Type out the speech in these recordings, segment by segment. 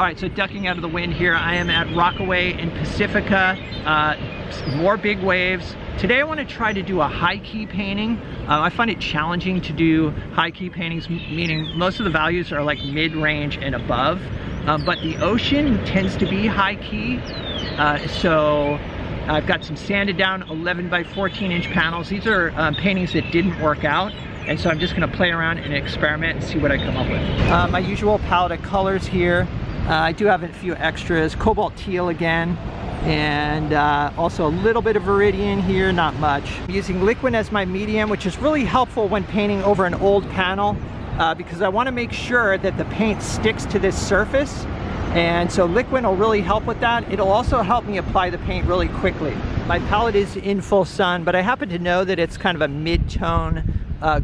All right, so ducking out of the wind here, I am at Rockaway in Pacifica. More big waves. Today I want to try to do a high key painting. I find it challenging to do high key paintings, meaning most of the values are like mid-range and above. But the ocean tends to be high key. So I've got some sanded down 11 by 14 inch panels. These are paintings that didn't work out. And so I'm just going to play around and experiment and see what I come up with. My usual palette of colors here. I do have a few extras. Cobalt teal again, and also a little bit of Viridian here, not much. I'm using liquid as my medium, which is really helpful when painting over an old panel because I want to make sure that the paint sticks to this surface. And so liquid will really help with that. It'll also help me apply the paint really quickly. My palette is in full sun, but I happen to know that it's kind of a mid-tone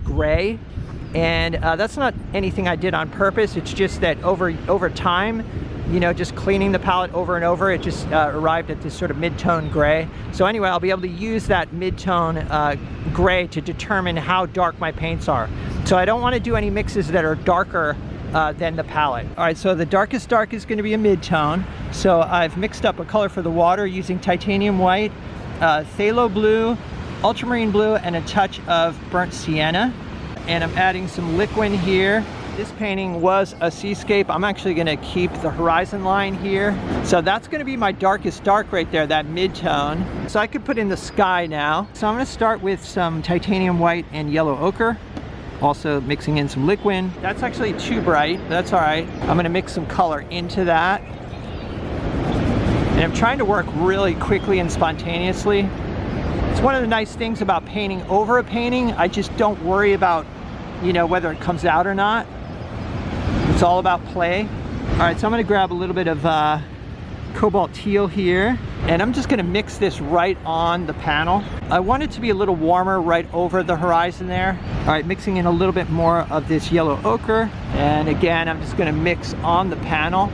gray. And that's not anything I did on purpose. It's just that over time, you know, just cleaning the palette over and over, it just arrived at this sort of mid-tone gray. So anyway, I'll be able to use that mid-tone gray to determine how dark my paints are. So I don't want to do any mixes that are darker than the palette. All right, so the darkest dark is going to be a mid-tone. So I've mixed up a color for the water using titanium white, phthalo blue, ultramarine blue, and a touch of burnt sienna. And I'm adding some liquid here. This painting was a seascape. I'm actually going to keep the horizon line here. So that's going to be my darkest dark right there, that mid-tone. So I could put in the sky now. So I'm going to start with some titanium white and yellow ochre. Also mixing in some liquid. That's actually too bright. That's all right. I'm going to mix some color into that. And I'm trying to work really quickly and spontaneously. It's one of the nice things about painting over a painting. I just don't worry about, you know, whether it comes out or not. It's all about play. All right, so I'm going to grab a little bit of cobalt teal here, and I'm just going to mix this right on the panel. I want it to be a little warmer right over the horizon there. All right, mixing in a little bit more of this yellow ochre, and again, I'm just going to mix on the panel.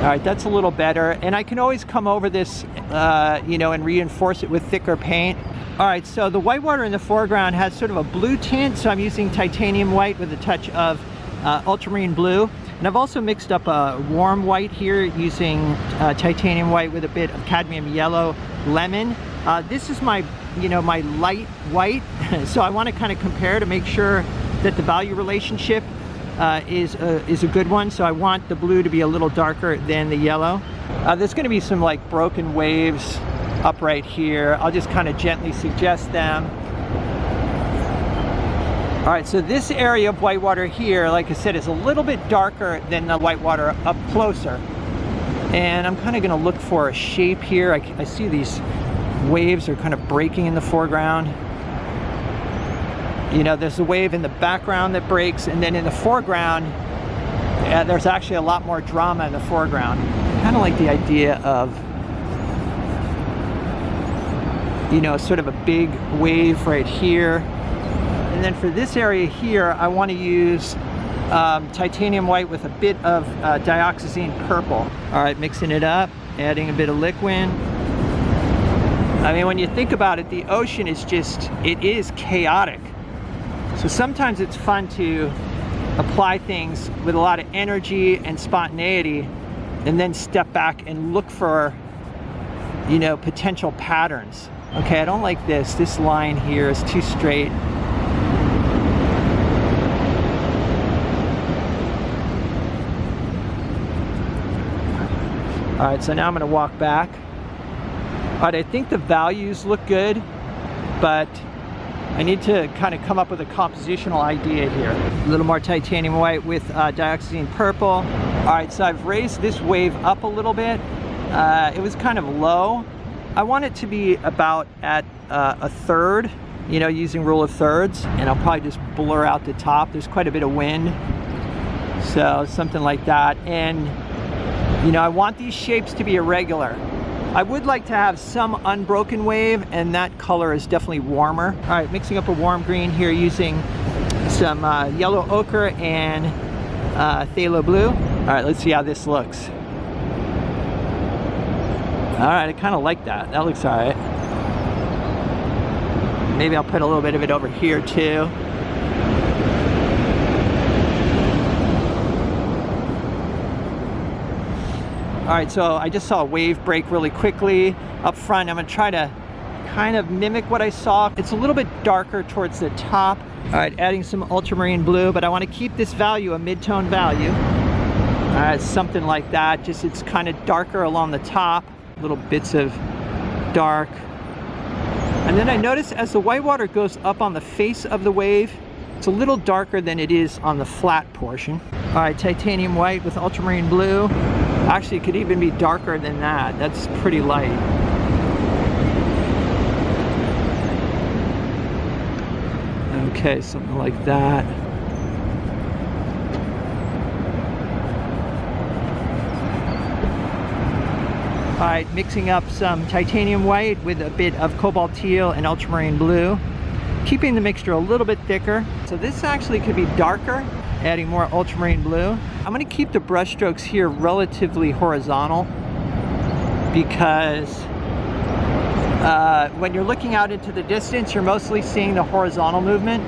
All right, that's a little better, and I can always come over this, you know, and reinforce it with thicker paint. All right, so the whitewater in the foreground has sort of a blue tint, so I'm using titanium white with a touch of ultramarine blue. And I've also mixed up a warm white here using titanium white with a bit of cadmium yellow lemon. This is my, you know, my light white, so I want to kind of compare to make sure that the value relationship is a good one. So I want the blue to be a little darker than the yellow. There's going to be some like broken waves up right here. I'll just kind of gently suggest them. All right, so this area of whitewater here, like I said, is a little bit darker than the whitewater up closer. And I'm kind of going to look for a shape here. I see these waves are kind of breaking in the foreground. You know, there's a wave in the background that breaks, and then in the foreground, there's actually a lot more drama in the foreground. Kind of like the idea of, you know, sort of a big wave right here. And then for this area here, I want to use titanium white with a bit of dioxazine purple. All right, mixing it up, adding a bit of liquid. I mean, when you think about it, the ocean is just, it is chaotic. So sometimes it's fun to apply things with a lot of energy and spontaneity and then step back and look for, you know, potential patterns. Okay, I don't like this. This line here is too straight. All right, so now I'm going to walk back. All right, I think the values look good, but I need to kind of come up with a compositional idea here. A little more titanium white with dioxazine purple. All right, so I've raised this wave up a little bit. It was kind of low. I want it to be about at a third, you know, using rule of thirds, and I'll probably just blur out the top. There's quite a bit of wind, so something like that. And, you know, I want these shapes to be irregular. I would like to have some unbroken wave, and that color is definitely warmer. All right, mixing up a warm green here using some yellow ochre and phthalo blue. All right, let's see how this looks. All right, I kind of like that. That looks all right. Maybe I'll put a little bit of it over here too. All right, so I just saw a wave break really quickly up front. I'm gonna try to kind of mimic what I saw. It's a little bit darker towards the top. All right, adding some ultramarine blue, but I want to keep this value a mid-tone value. Something like that, just it's kind of darker along the top, little bits of dark. And then I notice as the whitewater goes up on the face of the wave, it's a little darker than it is on the flat portion. All right, titanium white with ultramarine blue. Actually, it could even be darker than that. That's pretty light. Okay, something like that. All right, mixing up some titanium white with a bit of cobalt teal and ultramarine blue, keeping the mixture a little bit thicker. So this actually could be darker, adding more ultramarine blue. I'm going to keep the brush strokes here relatively horizontal because when you're looking out into the distance, you're mostly seeing the horizontal movement.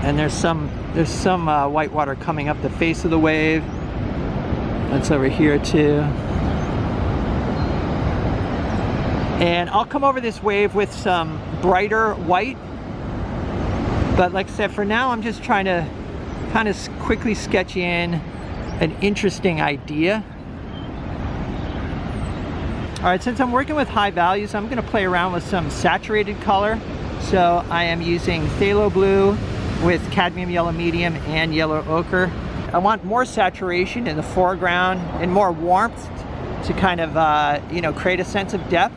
And there's some whitewater coming up the face of the wave. That's over here too. And I'll come over this wave with some brighter white. But like I said, for now, I'm just trying to kind of quickly sketch in an interesting idea. All right, since I'm working with high values, I'm gonna play around with some saturated color. So I am using phthalo blue with cadmium yellow medium and yellow ochre. I want more saturation in the foreground and more warmth to kind of, you know, create a sense of depth.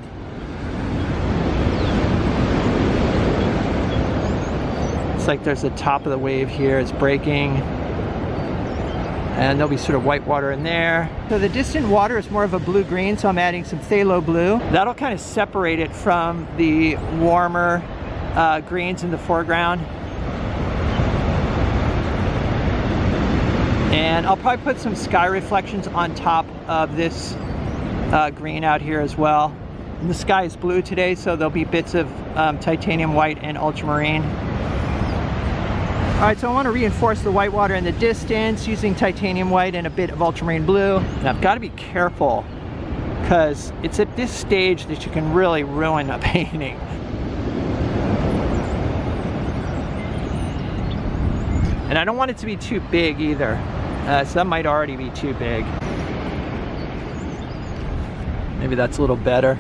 It's like there's the top of the wave here, it's breaking. And there'll be sort of white water in there. So the distant water is more of a blue-green, so I'm adding some phthalo blue. That'll kind of separate it from the warmer greens in the foreground. And I'll probably put some sky reflections on top of this green out here as well. And the sky is blue today, so there'll be bits of titanium white and ultramarine. All right, so I want to reinforce the whitewater in the distance using titanium white and a bit of ultramarine blue. And I've got to be careful because it's at this stage that you can really ruin a painting. And I don't want it to be too big either. So that might already be too big. Maybe that's a little better.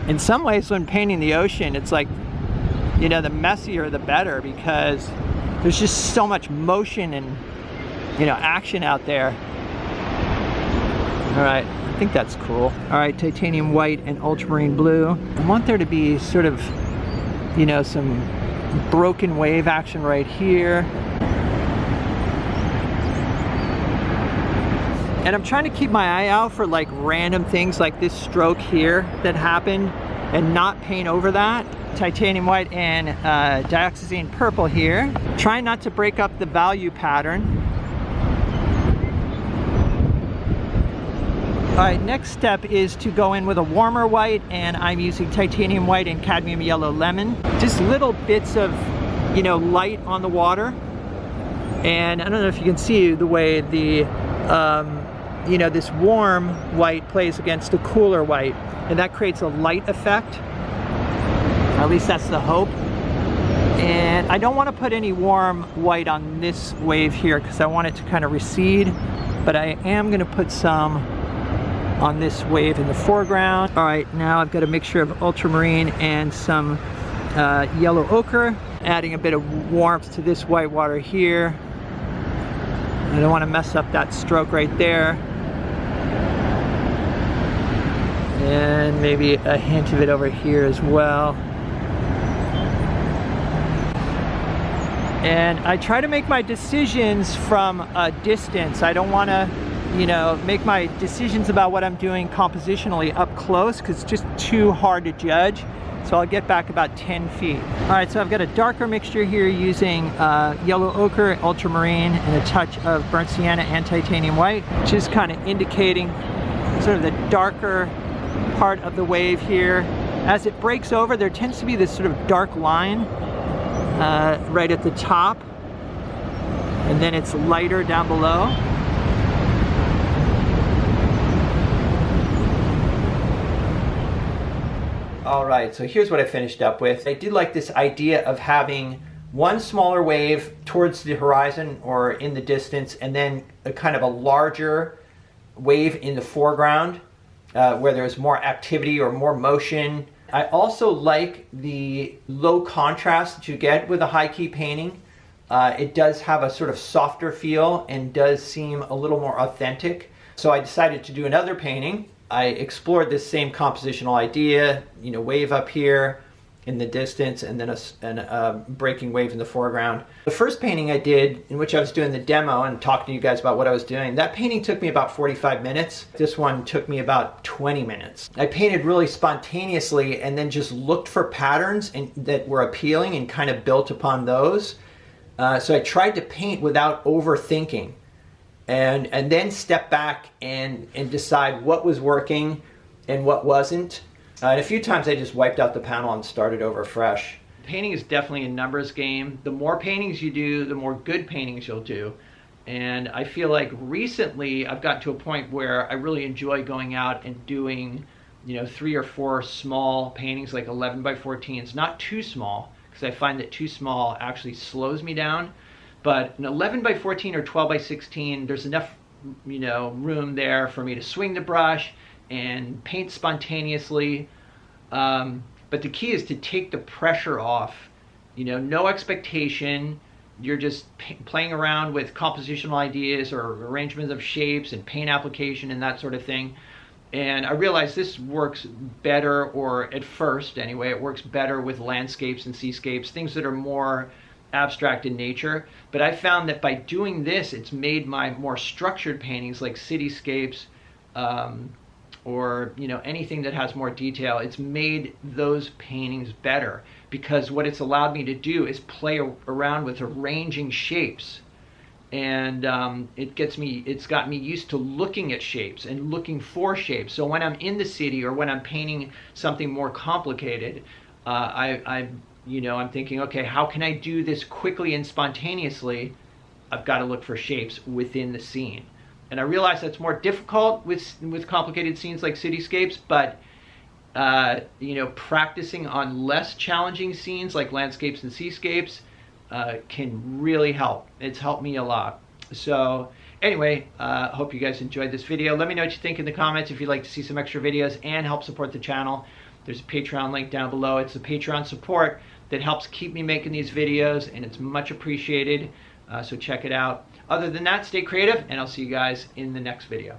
In some ways, when painting the ocean, it's like, you know, the messier the better because there's just so much motion and, you know, action out there. All right, I think that's cool. All right, titanium white and ultramarine blue. I want there to be sort of, you know, some broken wave action right here. And I'm trying to keep my eye out for like random things like this stroke here that happened and not paint over that. Titanium white and dioxazine purple here. Trying not to break up the value pattern. All right, next step is to go in with a warmer white, and I'm using titanium white and cadmium yellow lemon. Just little bits of, you know, light on the water. And I don't know if you can see the way the, you know, this warm white plays against a cooler white, and that creates a light effect. At least that's the hope. And I don't want to put any warm white on this wave here because I want it to kind of recede, but I am going to put some on this wave in the foreground. All right, now I've got a mixture of ultramarine and some yellow ochre, adding a bit of warmth to this white water here. I don't want to mess up that stroke right there. And maybe a hint of it over here as well. And I try to make my decisions from a distance. I don't want to, you know, make my decisions about what I'm doing compositionally up close because it's just too hard to judge. So I'll get back about 10 feet. All right, so I've got a darker mixture here using yellow ochre, ultramarine, and a touch of burnt sienna and titanium white, just kind of indicating sort of the darker part of the wave here. As it breaks over, there tends to be this sort of dark line right at the top. and then it's lighter down below. All right, so here's what I finished up with. I did like this idea of having one smaller wave towards the horizon or in the distance, and then a kind of a larger wave in the foreground where there's more activity or more motion. I also like the low contrast that you get with a high key painting. It does have a sort of softer feel and does seem a little more authentic. So I decided to do another painting. I explored this same compositional idea, you know, wave up here in the distance and then a breaking wave in the foreground. The first painting I did, in which I was doing the demo and talking to you guys about what I was doing, that painting took me about 45 minutes. This one took me about 20 minutes. I painted really spontaneously and then just looked for patterns that were appealing and kind of built upon those. So I tried to paint without overthinking. And then step back and decide what was working and what wasn't. And a few times I just wiped out the panel and started over fresh. Painting is definitely a numbers game. The more paintings you do, the more good paintings you'll do. And I feel like recently I've gotten to a point where I really enjoy going out and doing, you know, 3 or 4 small paintings, like 11 by 14s, not too small, because I find that too small actually slows me down. But an 11 by 14 or 12 by 16, there's enough, you know, room there for me to swing the brush and paint spontaneously. But the key is to take the pressure off. You know, no expectation. You're just playing around with compositional ideas or arrangements of shapes and paint application and that sort of thing. And I realized this works better, or at first anyway, it works better with landscapes and seascapes, things that are more abstract in nature. But I found that by doing this, it's made my more structured paintings like cityscapes or, you know, anything that has more detail, it's made those paintings better, because what it's allowed me to do is play around with arranging shapes. And it's got me used to looking at shapes and looking for shapes. So when I'm in the city or when I'm painting something more complicated, I'm thinking, okay, how can I do this quickly and spontaneously? I've got to look for shapes within the scene. And I realize that's more difficult with complicated scenes like cityscapes, but practicing on less challenging scenes like landscapes and seascapes can really help. It's helped me a lot. So anyway, hope you guys enjoyed this video. Let me know what you think in the comments if you'd like to see some extra videos and help support the channel. There's a Patreon link down below. It's the Patreon support that helps keep me making these videos, and it's much appreciated. So check it out. Other than that, stay creative, and I'll see you guys in the next video.